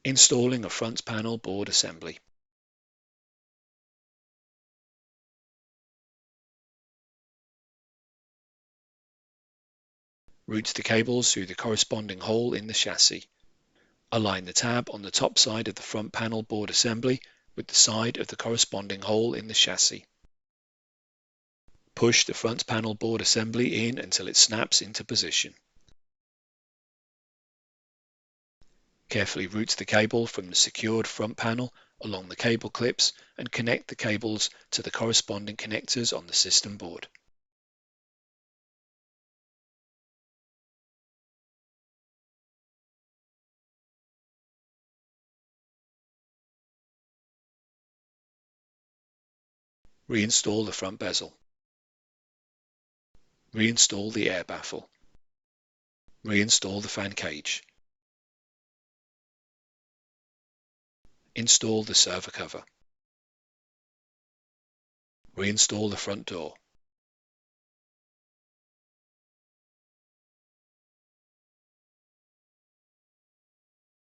Installing a front panel board assembly. Route the cables through the corresponding hole in the chassis. Align the tab on the top side of the front panel board assembly with the side of the corresponding hole in the chassis. Push the front panel board assembly in until it snaps into position. Carefully route the cable from the secured front panel along the cable clips and connect the cables to the corresponding connectors on the system board. Reinstall the front bezel. Reinstall the air baffle. Reinstall the fan cage. Install the server cover. Reinstall the front door.